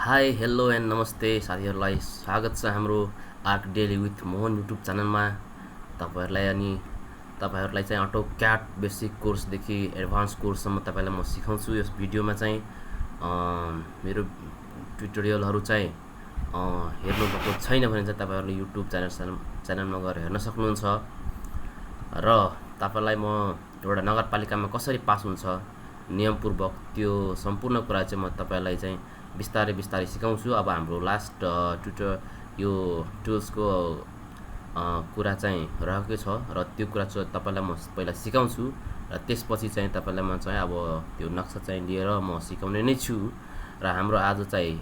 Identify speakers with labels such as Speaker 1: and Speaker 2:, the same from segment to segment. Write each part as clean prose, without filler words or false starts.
Speaker 1: Hi hello and नमस्ते साथीहरूलाई स्वागत छ हाम्रो arc daily with Mohan YouTube च्यानलमा। तपाईहरूलाई चाहिँ अटोक्याड बेसिक कोर्सदेखि एडभान्स कोर्ससम्म तपाईँलाई म सिकाउँछु। यस भिडियोमा चाहिँ मेरो ट्युटोरियलहरू चाहिँ हेर्नुभएको छैन भने चाहिँ तपाईँहरूले युट्युब च्यानलमा गएर हेर्न सक्नुहुन्छ। र तपाईँलाई म एउटा नगरपालिकामा कसरी पास हुन्छ नियमपूर्वक त्यो सम्पूर्ण कुरा चाहिँ म तपाईँलाई चाहिँ बिस्तारै सिकाउँछु। अब हाम्रो लास्ट यो टुल्सको कुरा चाहिँ रहेकै छ र त्यो कुरा चाहिँ तपाईँलाई म पहिला सिकाउँछु र त्यसपछि चाहिँ तपाईँलाई म चाहिँ अब त्यो नक्सा चाहिँ लिएर म सिकाउने नै छु। र हाम्रो आज चाहिँ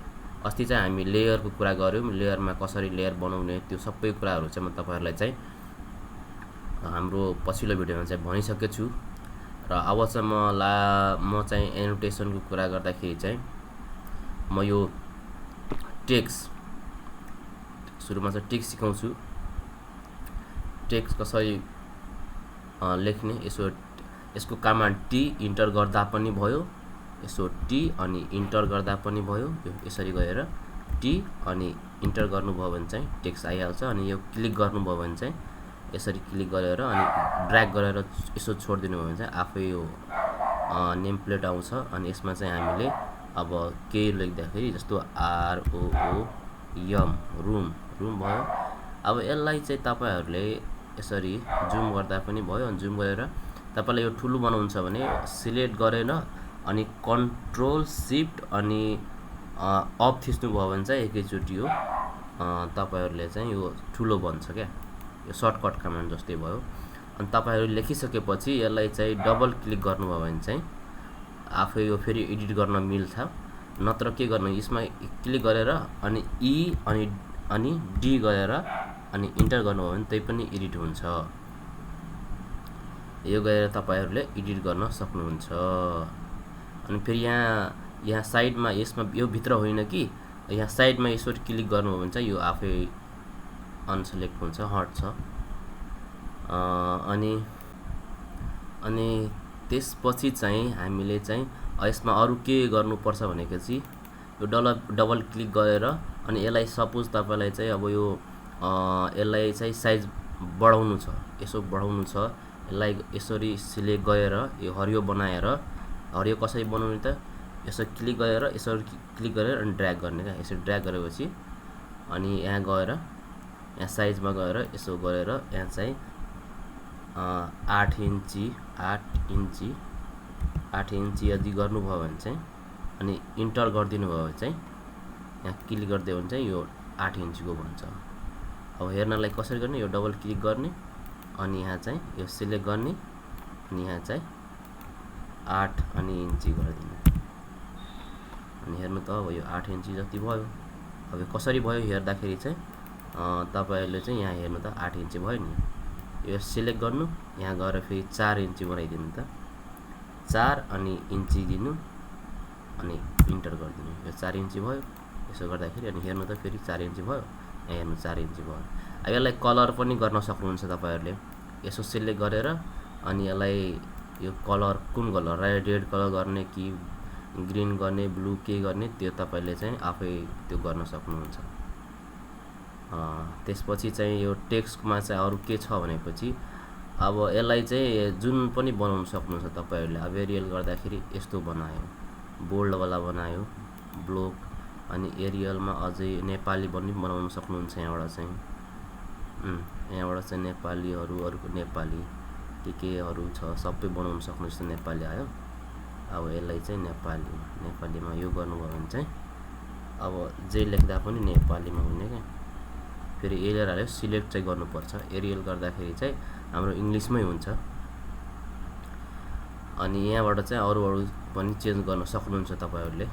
Speaker 1: अस्ति चाहिँ हामी लेयरको कुरा गऱ्यौँ, लेयरमा कसरी लेयर बनाउने त्यो सबै कुराहरू चाहिँ म तपाईँहरूलाई चाहिँ हाम्रो पछिल्लो भिडियोमा चाहिँ भनिसकेको छु। र अब चाहिँ म चाहिँ एनोटेसनको कुरा गर्दाखेरि चाहिँ म यो टेक्स्ट सुरुमा चाहिँ टेक्स्ट सिकाउँछु। टेक्स्ट कसरी लेख्ने, यसको कमान्ड टी इन्टर गर्दा पनि भयो, यसो टी अनि इन्टर गर्दा पनि भयो। यसरी गएर टी अनि इन्टर गर्नुभयो भने चाहिँ टेक्स्ट आइहाल्छ। अनि यो क्लिक गर्नुभयो भने चाहिँ यसरी क्लिक गरेर अनि ड्र्याग गरेर यसो छोडिदिनु भयो भने चाहिँ आफै यो नेम प्लेट आउँछ। अनि यसमा चाहिँ हामीले अब केही लेख्दाखेरि जस्तो ROOM रुम भयो। अब यसलाई चाहिँ तपाईँहरूले यसरी जुम गर्दा पनि भयो। अनि जुम गरेर तपाईँलाई यो ठुलो बनाउनु छ भने सिलेक्ट गरेर अनि कन्ट्रोल सिफ्ट अनि अप थिच्नुभयो भने चाहिँ एकैचोटि यो तपाईँहरूले चाहिँ यो ठुलो बन्छ क्या। यो सर्टकट कमान्ड जस्तै भयो। अनि तपाईँहरू लेखिसकेपछि यसलाई चाहिँ डबल क्लिक गर्नुभयो भने चाहिँ आफै यो फेरि एडिट गर्न मिल्छ। नत्र के गर्नु, यसमा क्लिक गरेर अनि ई अनि डी गरेर अनि इन्टर गर्नुभयो भने त्यही पनि एडिट हुन्छ। यो गरेर तपाईँहरूले एडिट गर्न सक्नुहुन्छ। अनि फेरि यहाँ साइडमा यसमा यो भित्र होइन कि यहाँ साइडमा यसरी क्लिक गर्नुभयो भने चाहिँ यो आफै अनसेलेक्ट हुन्छ, हट्छ। अनि त्यसपछि चाहिँ हामीले चाहिँ यसमा अरू के गर्नुपर्छ भनेपछि यो डबल क्लिक गरेर अनि यसलाई सपोज तपाईँलाई चाहिँ अब यो यसलाई चाहिँ साइज बढाउनु छ, यसो बढाउनु छ। यसलाई यसरी सिलेक्ट गरेर यो हरियो बनाएर, हरियो कसरी बनाउने त यसो क्लिक गरेर यसरी क्लिक गरेर अनि ड्र्याग गर्ने क्या। यसरी ड्र्याग गरेपछि अनि यहाँ गएर यहाँ साइजमा गएर यसो गरेर यहाँ चाहिँ 8 इन्ची यदि गर्नुभयो भने चाहिँ अनि इन्टर गरिदिनु भयो भने चाहिँ यहाँ क्लिक गरिदियो भने चाहिँ यो 8 इन्चीको भन्छ। अब हेर्नलाई कसरी गर्ने, यो डबल क्लिक गर्ने अनि यहाँ चाहिँ यो सिलेक्ट गर्ने अनि यहाँ चाहिँ 8 अनि इन्ची गरिदिनु। अनि हेर्नु त अब यो 8 इन्ची जति भयो। अब यो कसरी भयो हेर्दाखेरि चाहिँ तपाईँहरूले चाहिँ यहाँ हेर्नु त 8 इन्ची भयो नि। यो सिलेक्ट गर्नु, यहाँ गएर फेरि 4 इन्ची बनाइदिनु त, 4 अनि इन्ची दिनु अनि इन्टर गरिदिनु। यो 4 इन्ची भयो। यसो गर्दाखेरि अनि हेर्नु त फेरि 4 इन्ची भयो, यहाँ हेर्नु 4 इन्ची भयो। अब यसलाई कलर पनि गर्न सक्नुहुन्छ तपाईँहरूले। यसो सिलेक्ट गरेर अनि यसलाई यो कलर कुन कलर, रेड कलर गर्ने कि ग्रिन गर्ने, ब्लू के गर्ने त्यो तपाईँले चाहिँ आफै त्यो गर्न सक्नुहुन्छ। त्यसपछि चाहिँ यो टेक्स्टमा चाहिँ अरू के छ भनेपछि अब यसलाई चाहिँ जुन पनि बनाउन सक्नुहुन्छ तपाईँहरूले। अब एरियल गर्दाखेरि यस्तो बनायो, बोल्डवाला बनायो, ब्लक। अनि एरियलमा अझै नेपाली पनि बनाउन सक्नुहुन्छ। यहाँबाट चाहिँ नेपालीहरू, अरूको नेपाली केहरू छ सबै बनाउन सक्नुहुन्छ। नेपाली आयो। अब यसलाई चाहिँ नेपालीमा यो गर्नुभयो भने चाहिँ अब जे लेख्दा पनि नेपालीमा हुने क्या। फेरि एरियल हाल्यो, सिलेक्ट चाहिँ गर्नुपर्छ। एरियल गर्दाखेरि चाहिँ हाम्रो इङ्ग्लिसमै हुन्छ। अनि यहाँबाट चाहिँ अरू पनि चेन्ज गर्न सक्नुहुन्छ तपाईँहरूले।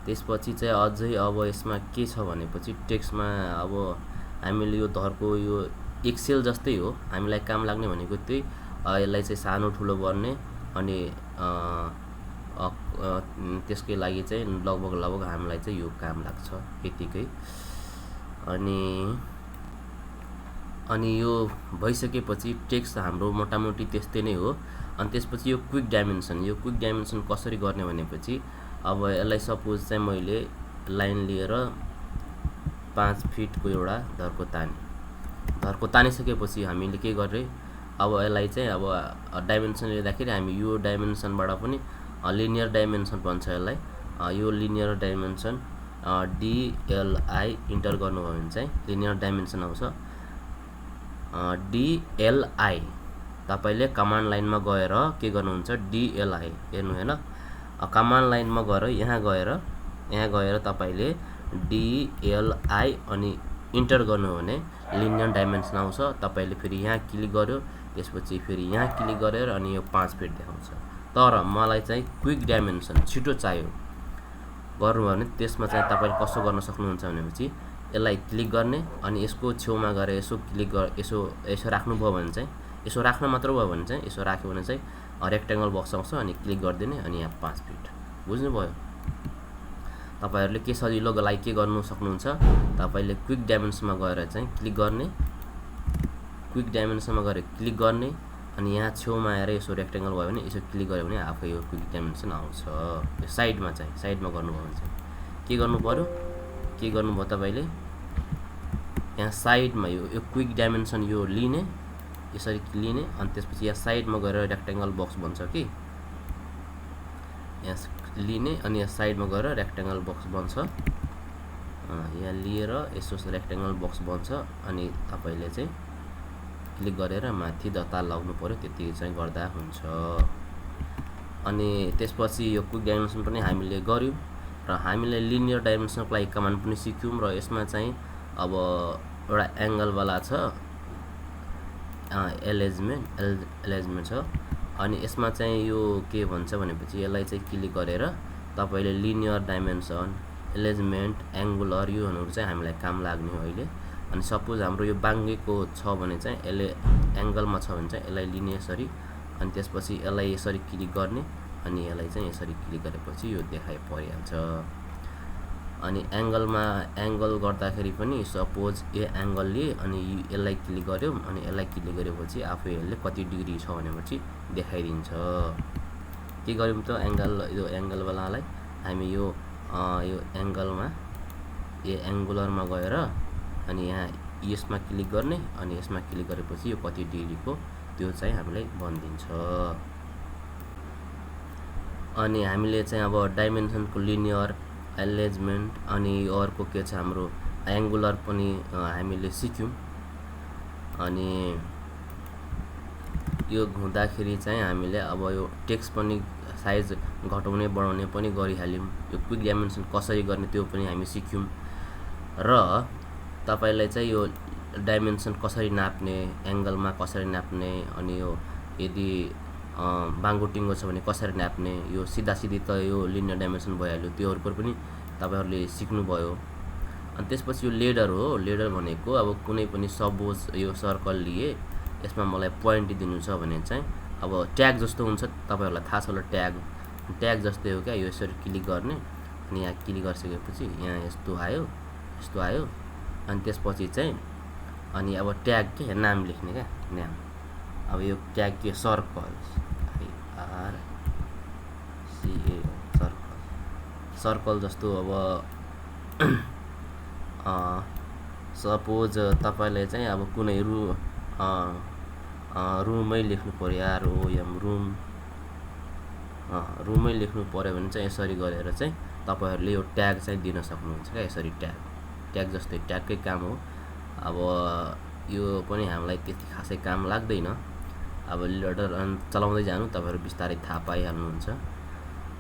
Speaker 1: त्यसपछि चाहिँ अझै अब यसमा के छ भनेपछि टेक्स्टमा अब हामीले यो धरको यो एक्सेल जस्तै हो, हामीलाई काम लाग्ने भनेको त्यही यसलाई चाहिँ सानो ठुलो गर्ने अनि त्यसकै लागि चाहिँ लगभग हामीलाई चाहिँ यो काम लाग्छ यतिकै। अनि यो भइसकेपछि टेक्स्ट हाम्रो मोटामोटी त्यस्तै नै हो। अनि त्यसपछि यो क्विक डाइमेन्सन कसरी गर्ने भनेपछि अब यसलाई सपोज चाहिँ मैले लाइन लिएर 5 फिटको एउटा धर्को तानिसकेपछि हामीले के गर्ने अब यसलाई चाहिँ अब डाइमेन्सन लिँदाखेरि हामी यो डाइमेन्सनबाट पनि लिनियर डाइमेन्सन भन्छ यसलाई यो लिनियर डाइमेन्सन DLI इन्टर गर्नुभयो भने चाहिँ लिनियर डाइमेन्सन आउँछ DLI तपाईले कमान्ड लाइनमा गएर के गर्नुहुन्छ DLI हेर्नु हैन कमान्ड लाइनमा गएर यहाँ गएर तपाईले DLI अनि इन्टर गर्नु भने लिनियर डाइमेन्सन आउँछ तपाईले फेरि यहाँ क्लिक गर्यो त्यसपछि फेरि यहाँ क्लिक गरेर अनि यो 5 फिट देखाउँछ तर मलाई चाहिँ क्विक डाइमेन्सन छिटो चाहियो गर्नु भने त्यसमा चाहिँ तपाईले कसो गर्न सक्नुहुन्छ भनेपछि यसलाई क्लिक गर्ने अनि यसको छेउमा गएर यसो क्लिक यसो राख्नु भयो भने चाहिँ यसो राख्न मात्र भयो भने चाहिँ यसो राख्यो भने चाहिँ रेक्टेंगल बक्स आउँछ अनि क्लिक गर्दिने अनि यहाँ 5 फिट बुझ्नु भयो तपाईहरुले के सजिलोको लागि के गर्नु सक्नुहुन्छ तपाईले क्विक डाइमेन्सनमा गएर चाहिँ क्लिक गर्ने अनि यहाँ छेउमा आएर यसो रेक्टेंगल भयो भने यसो क्लिक गर्यो भने आफै यो क्विक डाइमेन्सन आउँछ यो साइडमा गर्नु भयो भने चाहिँ के गर्नु भयो तपाईले यहाँ साइडमा यो क्विक डाइमेन्सन यो लिने यसरी लिने अनि त्यसपछि यहाँ साइडमा गएर रेक्टेंगल बक्स बन्छ कि यहाँ लिने अनि यहाँ साइडमा गएर रेक्टेंगल बक्स बन्छ यहाँ लिएर यसो रेक्टेंगल बक्स बन्छ अनि तपाईले चाहिँ क्लिक गरेर माथि दता लाउनु पर्यो त्यति चाहिँ गर्दा हुन्छ अनि त्यसपछि यो क्विक डाइमेन्सन पनि हामीले गर्यौं र हामीले लिनियर डाइमेन्सनको लागि कमान्ड पनि सिक्यौं र यसमा चाहिँ अब एउटा एंगल वाला छ एलाइजमेन्ट छ अनि यसमा चाहिँ यो के भन्छ भनेपछि यसलाई चाहिँ क्लिक गरेर तपाईले लिनियर डाइमेन्सन एलाइजमेन्ट एंगुलर योहरुहरु चाहिँ हामीलाई काम लाग्ने हो अहिले अनि सपोज हाम्रो यो बाङ्गेको छ भने चाहिँ यसले एंगलमा छ भने चाहिँ यसलाई लिने यसरी अनि त्यसपछि यसलाई यसरी क्लिक गर्ने अनि यसलाई चाहिँ यसरी क्लिक गरेपछि यो देखाइ परिहाल्छ अनि एंगल गर्दाखेरि पनि सपोज यो एंगल लिए अनि यसलाई क्लिक गर्यो अनि यसलाई क्लिक गरेपछि आफै यसले कति डिग्री छ भनेपछि देखाइदिन्छ के गर्यौं त यो एंगल वालालाई हामी यो एंगुलरमा गएर अनि यहाँ यसमा क्लिक गर्ने अनि यसमा क्लिक गरेपछि यो कति डिग्रीको त्यो चाहिँ हामीलाई भनिदिन्छ अनि हामीले चाहिँ अब डाइमेन्सनको लिनियर एलाइजमेन्ट अनि अर्को के छ हाम्रो एंगुलर पनि हामीले सिक्यौं अनि यो हुँदाखेरि चाहिँ हामीले अब यो टेक्स्ट पनि साइज घटाउने बढाउने पनि गरिहाल्यौं यो क्विक डाइमेन्सन कसरी गर्ने त्यो पनि हामी सिक्यौं र तपाईलाई चाहिँ यो डाइमेन्सन कसरी नाप्ने एंगलमा कसरी नाप्ने अनि यो यदि बाङ्गो टिङ्गो छ भने कसरी नाप्ने यो सिधा-सिधी त यो लिनियर डाइमेन्सन भइहाल्यो त्योहरुको पनि तपाईहरुले सिक्नु भयो अनि त्यसपछि यो लेडर भनेको अब कुनै पनि सपोज यो सर्कल लिए यसमा मलाई पोइन्ट दिनु छ भने चाहिँ अब ट्याग जस्तो हुन्छ तपाईहरुलाई थाहा छ होला ट्याग जस्तै हो क्या यो यसरी क्लिक गर्ने अनि यहाँ क्लिक गरिसकेपछि यहाँ यस्तो आयो अनि त्यसपछि चाहिँ अनि अब ट्याग के नाम लेख्ने क्या नाम अब यो ट्याग के सर्कल सर्कल जस्तो अब सपोज तपाईलाई चाहिँ अब कुनै रुमै लेख्नु पर्यो यार रुमै लेख्नु पर्यो भने चाहिँ यसरी गरेर चाहिँ तपाईहरुले यो ट्याग चाहिँ दिन सक्नुहुन्छ क्या यसरी ट्याग जस्तै ट्यागकै काम हो अब यो पनि हामीलाई त्यति खासै काम लाग्दैन अब लेडर चलाउँदै जानु तपाईहरु बिस्तारै थाहा पाइहाल्नुहुन्छ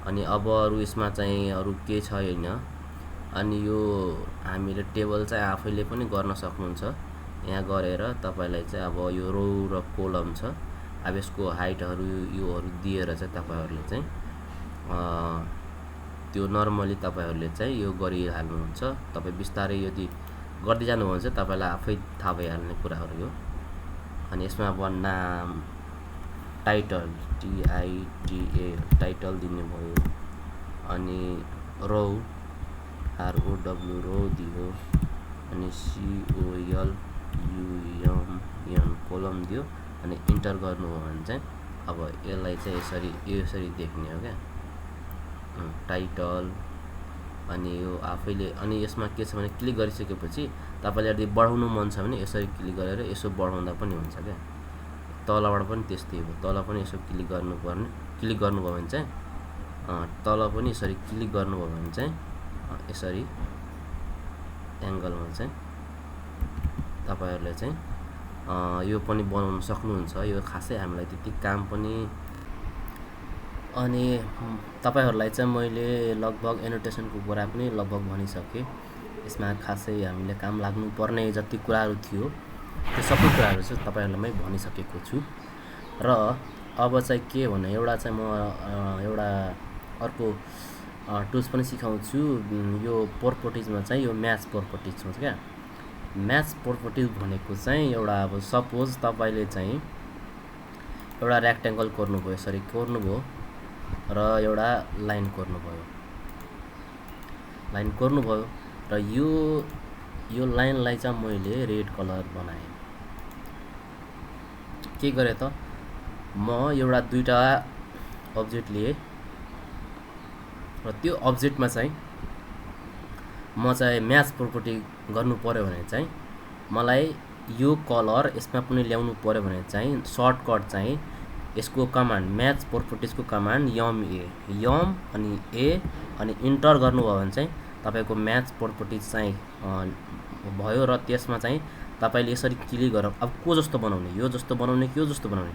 Speaker 1: अनि अब अरु यसमा चाहिँ अरु के छैन अनि यो हामीले टेबल चाहिँ आफैले पनि गर्न सक्नुहुन्छ यहाँ गरेर तपाईलाई चाहिँ अब यो रो र कोलम छ अब यसको हाइटहरु योहरु दिएर चाहिँ तपाईहरुले चाहिँ त्यो नर्मली तपाईहरुले चाहिँ यो गरिहाल्नुहुन्छ तपाई बिस्तारै यदि गर्दै जानु भने चाहिँ तपाईलाई आफै थाहा भइहाल्ने कुराहरु हो अनि यसमा अब नाम टाइटल TITA टाइटल दिने भयो अनि रो ROW रो दियो अनि COLUMN कोलम दियो अनि इन्टर गर्नु हो भने चाहिँ अब यसलाई चाहिँ यसरी देख्ने हो क्या टाइटल अनि यो आफैले अनि यसमा के छ भने क्लिक गरिसकेपछि तपाईले यदि बढाउनु मन छ भने यसरी क्लिक गरेर यसो बढाउँदा पनि हुन्छ क्या तलबाट पनि त्यस्तै हो तल पनि यसो क्लिक गर्नुभयो भने चाहिँ तल पनि यसरी क्लिक गर्नुभयो भने चाहिँ यसरी एंगलमा चाहिँ तपाईहरुले चाहिँ यो पनि बनाउन सक्नुहुन्छ यो खासै हामीलाई त्यति काम पनि अनि तपाईहरुलाई चाहिँ मैले लगभग एनोटेसनको कुरा पनि लगभग भनिसके यसमा खासै हामीले काम लाग्नु पर्ने जति कुराहरु थियो त्यो सबै कुराहरु चाहिँ तपाईहरुलाई मै भनिसकेको छु र अब चाहिँ के भने एउटा चाहिँ म एउटा अर्को टुल्स पनि सिकाउँछु यो प्रोपर्टिजमा चाहिँ यो म्याच प्रोपर्टिज हुन्छ क्या म्याच प्रोपर्टिज भनेको चाहिँ एउटा अब सपोज तपाईले चाहिँ एउटा रेक्टेंगल कोर्नुभयो यसरी कोर्नुभयो र एउटा लाइन कोर्नुभयो र यो लाइनलाई चाहिँ मैले रेड कलर बनाए के गरे त म एउटा दुईटा अब्जेक्ट लिए र त्यो अब्जेक्टमा चाहिँ म चाहिँ म्याच प्रोपर्टी गर्नु पर्यो भने चाहिँ मलाई यो कलर यसमा पनि ल्याउनु पर्यो भने चाहिँ सर्टकट चाहिँ यसको कमान्ड म्याच प्रोपर्टिजको कमान्ड यम अनि ए अनि इन्टर गर्नुभयो भने चाहिँ तपाईको म्याच प्रोपर्टिज चाहिँ भयो र त्यसमा चाहिँ तपाईले यसरी क्लिक गरेर अब को जस्तो बनाउने यो जस्तो बनाउने कि यो जस्तो बनाउने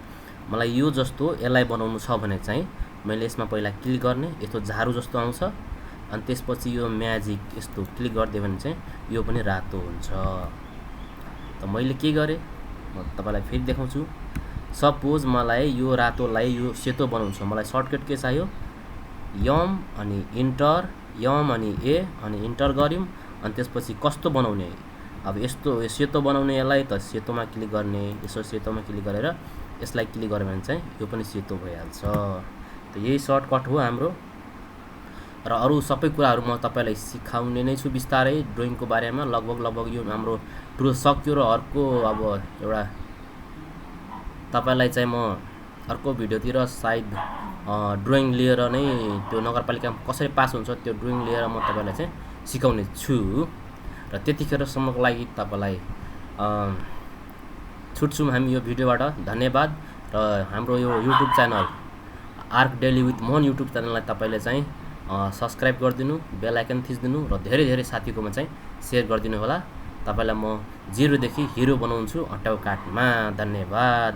Speaker 1: मलाई यो जस्तो यसलाई बनाउनु छ भने चाहिँ मैले यसमा पहिला क्लिक गर्ने यस्तो झारू जस्तो आउँछ अनि त्यसपछि यो म्याजिक यस्तो क्लिक गर्दिए भने चाहिँ यो पनि रातो हुन्छ त मैले के गरे म तपाईलाई फेरि देखाउँछु सपोज मलाई यो रातोलाई यो सेतो बनाउनु छ मलाई सर्टकट के चाहियो यम अनि इन्टर यम अनि ए अनि इन्टर गर्यौं अनि त्यसपछि कस्तो बनाउने अब यस्तो सेतो बनाउने यसलाई त सेतोमा क्लिक गर्ने यसो सेतोमा क्लिक गरेर यसलाई क्लिक गर्यो भने चाहिँ यो पनि सेतो भइहाल्छ त यही सर्टकट हो हाम्रो र अरु सबै कुराहरु म तपाईलाई सिकाउने नै छु बिस्तारै ड्रइङको बारेमा लगभग यो हाम्रो टुल सक्यो र अर्को अब एउटा तपाईलाई चाहिँ म अर्को भिडियोतिर सायद ड्रइङ लिएर नै त्यो नगरपालिकामा कसरी पास हुन्छ त्यो ड्रइङ लिएर म तपाईलाई चाहिँ सिकाउने छु र त्यतिखेर सम्मको लागि तपाईलाई छुट्छौं हामी यो भिडियोबाट धन्यवाद र हाम्रो यो YouTube channel arc daily with Mohan YouTube च्यानललाई तपाईले चाहिँ सब्स्क्राइब गरिदिनु बेल आइकन थिच्दिनु र धेरै साथीकोमा चाहिँ शेयर गरिदिनु होला तपाईलाई म 0 देखि हिरो बनाउँछु अटोक्याडमा धन्यवाद।